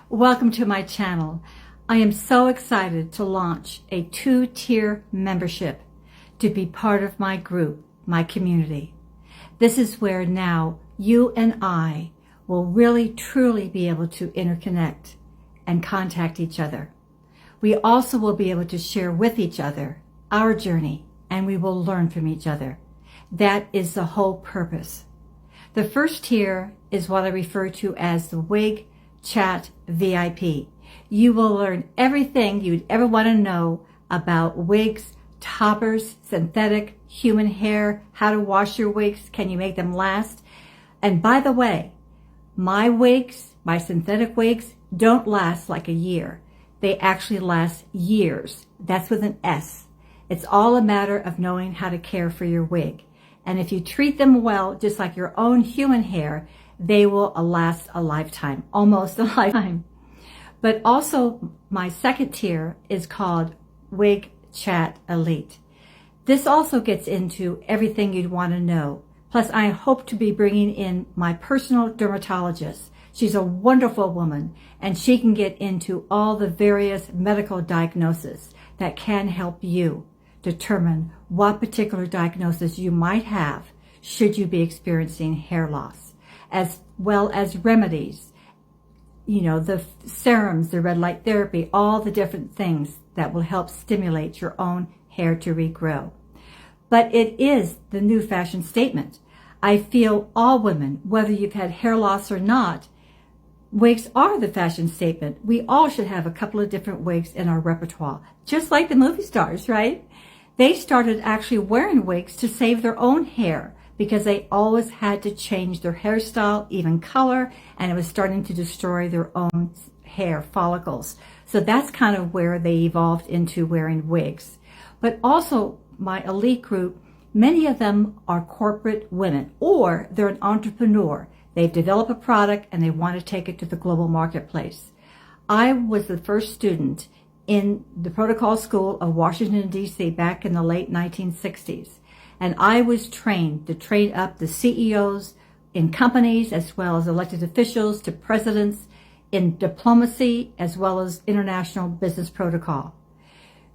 Welcome to my channel. I am so excited to launch a 2-tier membership to be part of my group, my community. This is where now you and I will really truly be able to interconnect and contact each other. We also will be able to share with each other our journey, and we will learn from each other. That is the whole purpose. The first tier is what I refer to as the Wig Chat VIP. You will learn everything you'd ever want to know about wigs, toppers, synthetic, human hair, how to wash your wigs, can you make them last? And by the way, my wigs, my synthetic wigs, don't last like a year. They actually last years. That's with an S. It's all a matter of knowing how to care for your wig. And if you treat them well, just like your own human hair, they will last a lifetime, almost a lifetime. But also my second tier is called Wig Chat Elite. This also gets into everything you'd want to know. Plus, I hope to be bringing in my personal dermatologist. She's a wonderful woman, and she can get into all the various medical diagnoses that can help you determine what particular diagnosis you might have should you be experiencing hair loss, as well as remedies, the serums, the red light therapy, all the different things that will help stimulate your own hair to regrow. But it is the new fashion statement. I feel all women, whether you've had hair loss or not, wigs are the fashion statement. We all should have a couple of different wigs in our repertoire, just like the movie stars, right? They started actually wearing wigs to save their own hair because they always had to change their hairstyle, even color, and it was starting to destroy their own hair follicles. So that's kind of where they evolved into wearing wigs. But also my elite group, many of them are corporate women, or they're an entrepreneur. They've developed a product and they want to take it to the global marketplace. I was the first student in the protocol school of Washington, D.C. back in the late 1960s. And I was trained to train up the CEOs in companies as well as elected officials to presidents in diplomacy as well as international business protocol.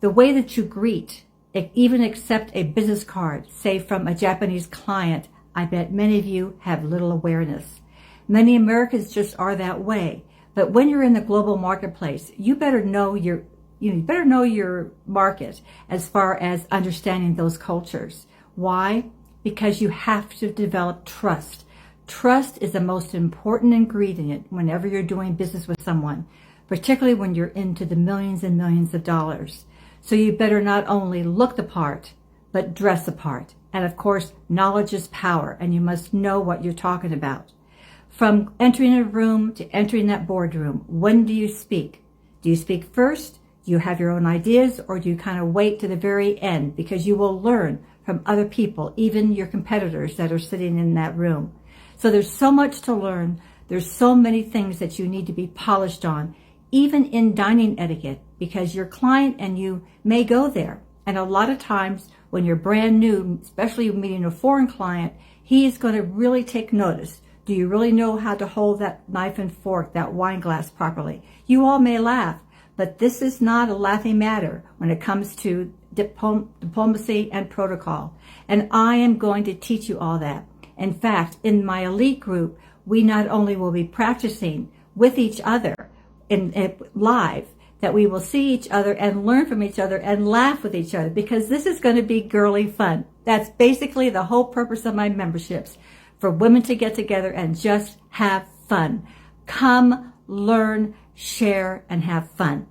The way that you greet, even accept a business card, say from a Japanese client, I bet many of you have little awareness. Many Americans just are that way. But when you're in the global marketplace, you better know your market as far as understanding those cultures. Why? Because you have to develop trust. Trust is the most important ingredient whenever you're doing business with someone, particularly when you're into the millions and millions of dollars. So you better not only look the part, but dress the part. And of course, knowledge is power, and you must know what you're talking about. From entering a room to entering that boardroom, when do you speak? Do you speak first? Do you have your own ideas, or do you kind of wait to the very end? Because you will learn from other people, even your competitors that are sitting in that room. So there's so much to learn. There's so many things that you need to be polished on, even in dining etiquette, because your client and you may go there. And a lot of times when you're brand new, especially meeting a foreign client, he is going to really take notice. Do you really know how to hold that knife and fork, that wine glass properly? You all may laugh, but this is not a laughing matter when it comes to diplomacy and protocol. And I am going to teach you all that. In fact, in my elite group, we not only will be practicing with each other in live, that we will see each other and learn from each other and laugh with each other, because this is going to be girly fun. That's basically the whole purpose of my memberships, for women to get together and just have fun. Come, learn, share, and have fun.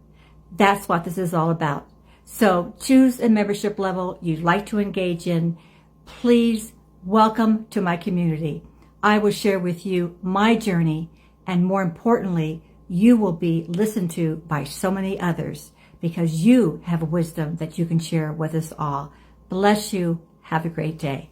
That's what this is all about. So choose a membership level you'd like to engage in. Please welcome to my community. I will share with you my journey, and more importantly, you will be listened to by so many others because you have wisdom that you can share with us all. Bless you. Have a great day.